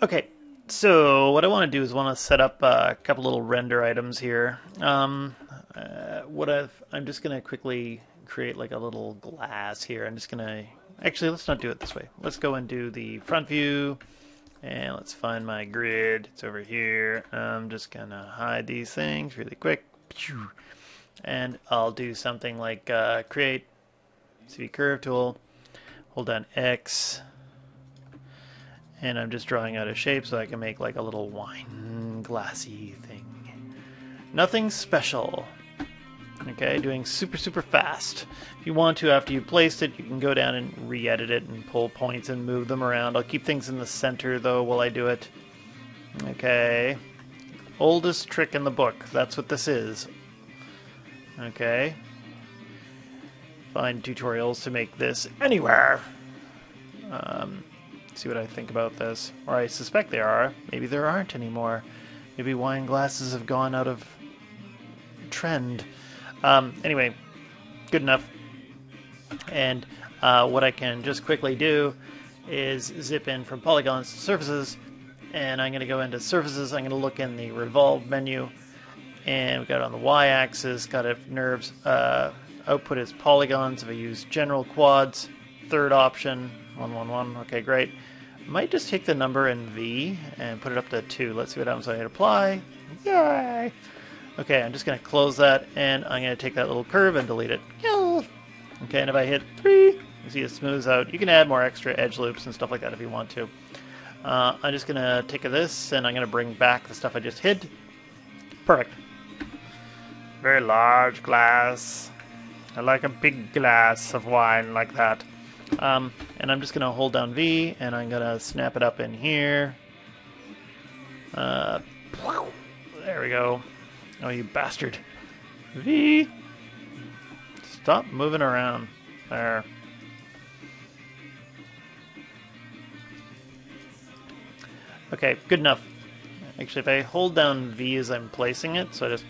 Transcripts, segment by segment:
Okay, so what I want to do is want to set up a couple little render items here. I'm just going to quickly create like a little glass here. I'm just going to, actually, let's not do it this way. Let's go and do the front view, and let's find my grid. It's over here. I'm just going to hide these things really quick. And I'll do something like create CV curve tool, hold down X, and I'm just drawing out a shape so I can make like a little wine glassy thing. Nothing special. Okay, doing super fast. If you want to, after you've placed it, you can go down and re-edit it and pull points and move them around. I'll keep things in the center though while I do it. Okay. Oldest trick in the book. That's what this is. Okay. Find tutorials to make this anywhere. See what I think about this. Or I suspect there are. Maybe there aren't anymore. Maybe wine glasses have gone out of trend. Anyway, good enough. And what I can just quickly do is zip in from polygons to surfaces, and I'm going to go into surfaces. I'm going to look in the revolve menu, and we've got it on the y-axis, got it nerves. Output is polygons. If I use general quads, third option, 1, 1, 1. Okay, great. Might just take the number in V and put it up to 2. Let's see what happens when I hit apply. Yay! Okay, I'm just going to close that, and I'm going to take that little curve and delete it. Okay, and if I hit 3, you see it smooths out. You can add more extra edge loops and stuff like that if you want to. I'm just going to take this, and I'm going to bring back the stuff I just hid. Perfect. Very large glass. I like a big glass of wine like that. And I'm just going to hold down V, and I'm going to snap it up in here. There we go. Oh, you bastard. V! Stop moving around. There. Okay, good enough. Actually, if I hold down V as I'm placing it, so I just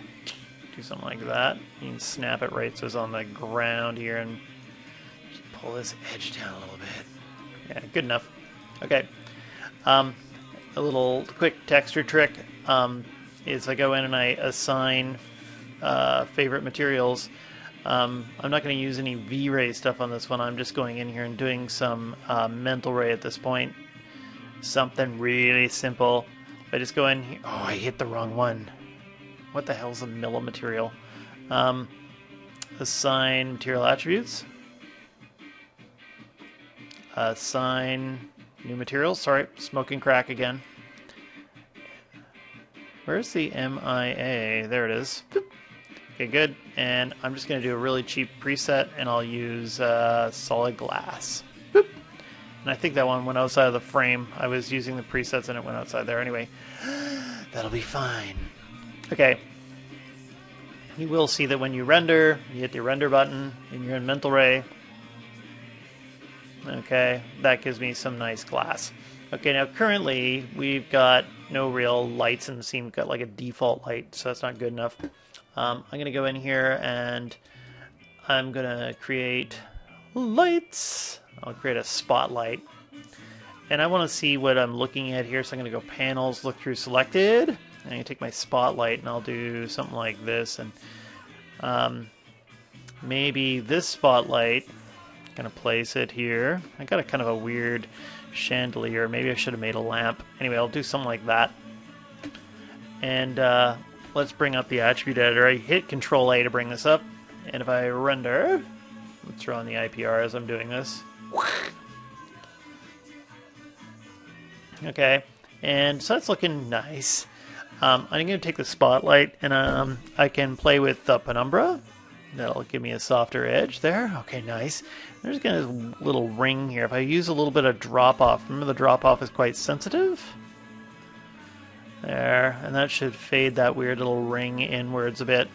do something like that, you can snap it right so it's on the ground here, and pull this edge down a little bit. Yeah, good enough. Okay. A little quick texture trick is I go in and I assign favorite materials. I'm not going to use any V-Ray stuff on this one. I'm just going in here and doing some mental ray at this point. Something really simple. If I just go in here... Oh, I hit the wrong one. What the hell's a Milla material? Assign material attributes. Assign new materials. Sorry, smoking crack again. Where's the MIA? There it is. Boop. Okay, good. And I'm just going to do a really cheap preset, and I'll use solid glass. Boop. And I think that one went outside of the frame. I was using the presets, and it went outside there anyway. That'll be fine. Okay. You will see that when you render, you hit the render button, and you're in mental ray. Okay, that gives me some nice glass. Okay, now currently we've got no real lights in the scene. We've got like a default light, so that's not good enough. I'm going to go in here and I'm going to create lights. I'll create a spotlight. And I want to see what I'm looking at here, so I'm going to go panels, look through selected. And I'm going to take my spotlight and I'll do something like this. And maybe this spotlight, I'm going to place it here. I got a kind of a weird chandelier. Maybe I should have made a lamp. Anyway, I'll do something like that. And let's bring up the attribute editor. I hit Control A to bring this up. And if I render, let's throw on the IPR as I'm doing this. Okay, and so that's looking nice. I'm going to take the spotlight and I can play with the penumbra. That'll give me a softer edge there. Okay, nice. There's a little ring here. If I use a little bit of drop-off, remember the drop-off is quite sensitive? There, and that should fade that weird little ring inwards a bit.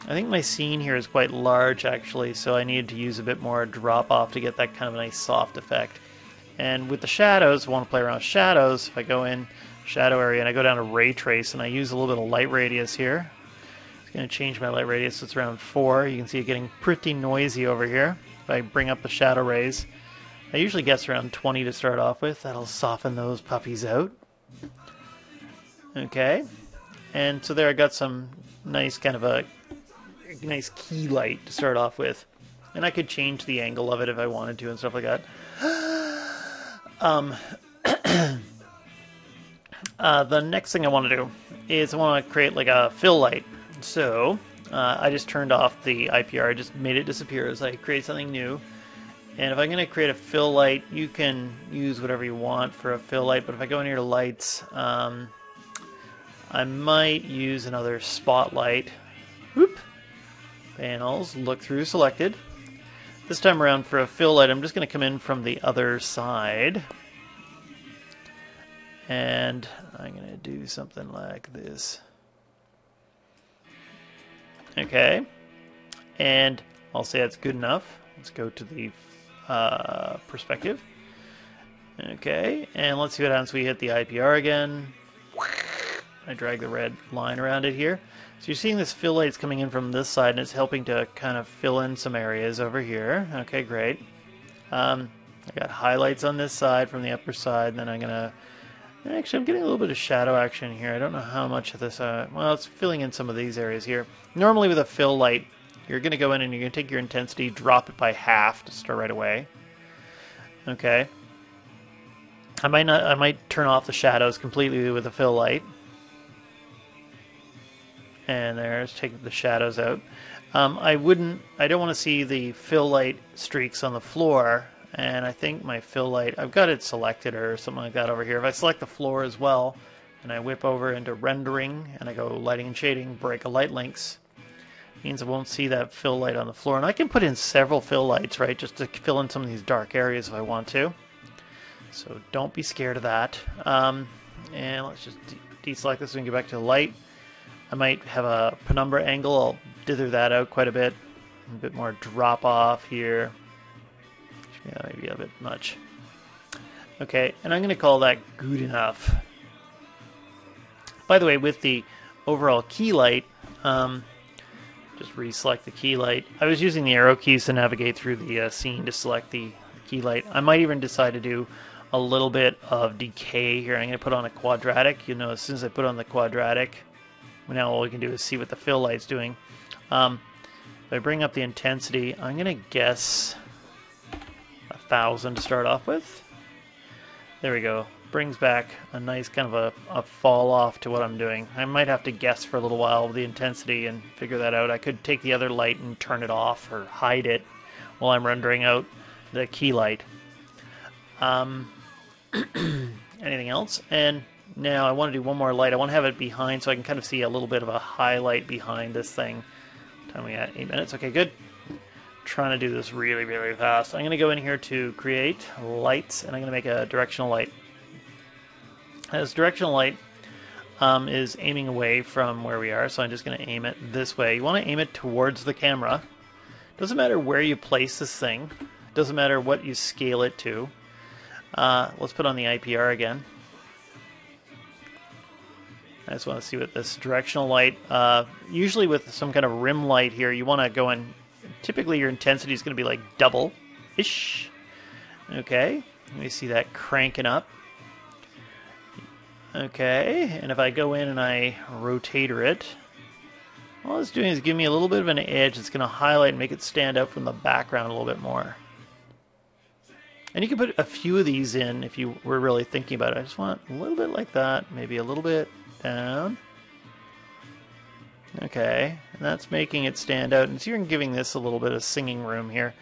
I think my scene here is quite large, actually, so I need to use a bit more drop-off to get that kind of a nice soft effect. And with the shadows, I want to play around with shadows. If I go in shadow area and I go down to ray trace and I use a little bit of light radius here, going to change my light radius. It's around 4. You can see it getting pretty noisy over here. If I bring up the shadow rays, I usually guess around 20 to start off with. That'll soften those puppies out. Okay. And so there I got some nice kind of a nice key light to start off with. And I could change the angle of it if I wanted to and stuff like that. The next thing I want to do is I want to create like a fill light. So I just turned off the IPR. I just made it disappear as I create something new. And if I'm going to create a fill light, you can use whatever you want for a fill light. But if I go in here to lights, I might use another spotlight. Whoop. Panels, look through, selected. This time around for a fill light, I'm just going to come in from the other side. And I'm going to do something like this. Okay. And I'll say that's good enough. Let's go to the perspective. Okay. And let's see what happens when we hit the IPR again. I drag the red line around it here. So you're seeing this fill light's coming in from this side, and it's helping to kind of fill in some areas over here. Okay, great. I got highlights on this side from the upper side, and then I'm going to... Actually, I'm getting a little bit of shadow action here. I don't know how much of this... well, it's filling in some of these areas here. Normally with a fill light, you're going to go in and you're going to take your intensity, drop it by half to start right away. Okay. I might turn off the shadows completely with a fill light. And there's taking the shadows out. I don't want to see the fill light streaks on the floor. And I think my fill light, I've got it selected or something like that over here. If I select the floor as well, and I whip over into rendering, and I go lighting and shading, break a light links, means I won't see that fill light on the floor. And I can put in several fill lights, right, just to fill in some of these dark areas if I want to. So don't be scared of that. And let's just deselect this and get back to the light. I might have a penumbra angle. I'll dither that out quite a bit more drop off here. Yeah, maybe a bit much. Okay, and I'm going to call that good enough. By the way, with the overall key light, just reselect the key light. I was using the arrow keys to navigate through the scene to select the key light. I might even decide to do a little bit of decay here. I'm going to put on a quadratic. You know, as soon as I put on the quadratic, now all we can do is see what the fill light's doing. If I bring up the intensity, I'm going to guess 1,000 to start off with. There we go. Brings back a nice kind of a fall off to what I'm doing. I might have to guess for a little while the intensity and figure that out. I could take the other light and turn it off or hide it while I'm rendering out the key light. Anything else? And now I want to do one more light. I want to have it behind so I can kind of see a little bit of a highlight behind this thing. Time we at 8 minutes. Okay, good. Trying to do this really, really fast. I'm going to go in here to create lights, and I'm going to make a directional light. This directional light is aiming away from where we are, so I'm just going to aim it this way. You want to aim it towards the camera. Doesn't matter where you place this thing. Doesn't matter what you scale it to. Let's put on the IPR again. I just want to see what this directional light, usually with some kind of rim light here, you want to go in, typically your intensity is going to be like double-ish. Okay, let me see that cranking up. Okay, and if I go in and I rotator it, all it's doing is give me a little bit of an edge. It's going to highlight and make it stand out from the background a little bit more. And you can put a few of these in if you were really thinking about it. I just want a little bit like that, maybe a little bit down. Okay, and that's making it stand out. And so you're giving this a little bit of singing room here.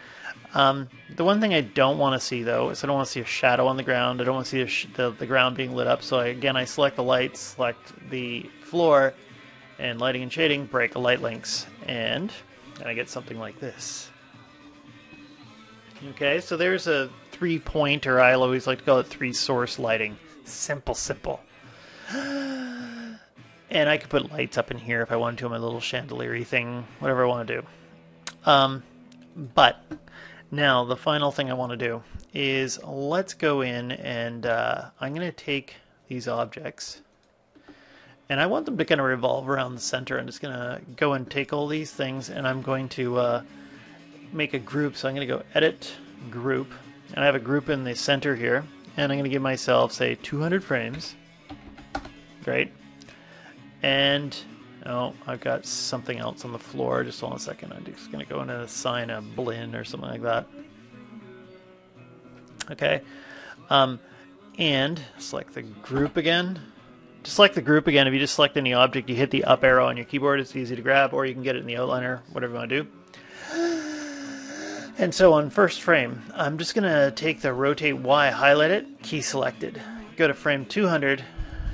The one thing I don't want to see, though, is I don't want to see a shadow on the ground. I don't want to see the ground being lit up. So again, I select the light, select the floor, and lighting and shading, break a light links, and I get something like this. Okay, so there's a 3-point, or I always like to call it 3-source lighting. Simple, simple. And I could put lights up in here if I wanted to, my little chandelier thing, whatever I want to do. But now the final thing I want to do is let's go in and I'm going to take these objects and I want them to kind of revolve around the center. I'm just going to go and take all these things and I'm going to make a group. So I'm going to go edit group and I have a group in the center here, and I'm going to give myself, say, 200 frames. Great. And, oh, I've got something else on the floor. Just hold on a second. I'm just going to go in and assign a blend or something like that. Okay. And select the group again. To select the group again, if you just select any object, you hit the up arrow on your keyboard. It's easy to grab, or you can get it in the outliner, whatever you want to do. And so on first frame, I'm just going to take the rotate Y, highlight it, key selected. Go to frame 200,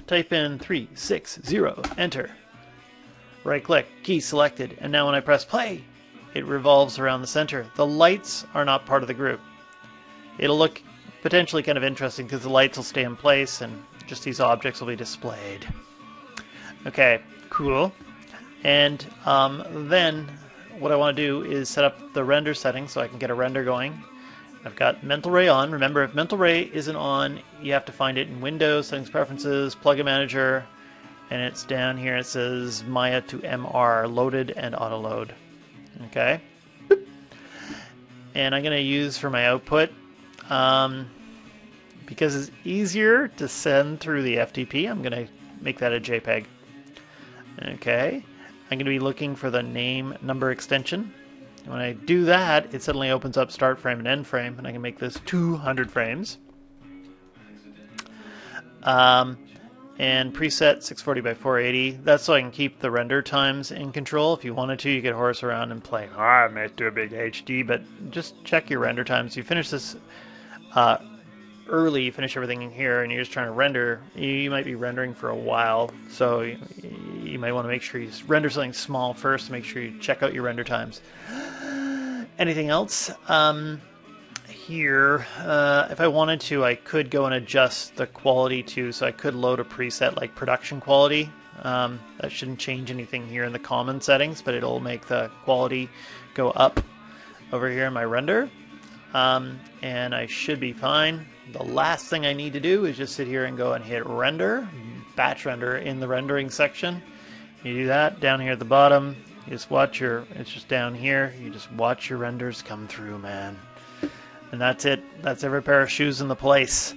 type in 360, enter. Right click, key selected, and now when I press play, it revolves around the center. The lights are not part of the group. It'll look potentially kind of interesting because the lights will stay in place and just these objects will be displayed. Okay, cool. And then what I want to do is set up the render settings so I can get a render going. I've got Mental Ray on. Remember, if Mental Ray isn't on, you have to find it in Windows, Settings Preferences, Plugin Manager, and it's down here. It says Maya to MR, loaded and auto load. Okay. And I'm going to use for my output, because it's easier to send through the FTP, I'm going to make that a JPEG. Okay. I'm going to be looking for the name number extension. When I do that, it suddenly opens up start frame and end frame, and I can make this 200 frames. And preset 640 by 480. That's so I can keep the render times in control. If you wanted to, you could horse around and play, I might do a big HD, but just check your render times. You finish this early, you finish everything in here, and you're just trying to render, you might be rendering for a while, so you might want to make sure you render something small first, make sure you check out your render times. Anything else? Here, if I wanted to, I could go and adjust the quality too, so I could load a preset like production quality. That shouldn't change anything here in the common settings, but it'll make the quality go up over here in my render. And I should be fine. The last thing I need to do is just sit here and go and hit render, batch render in the rendering section. You do that down here at the bottom. You just watch it's just down here. You just watch your renders come through, man. And that's it. That's every pair of shoes in the place.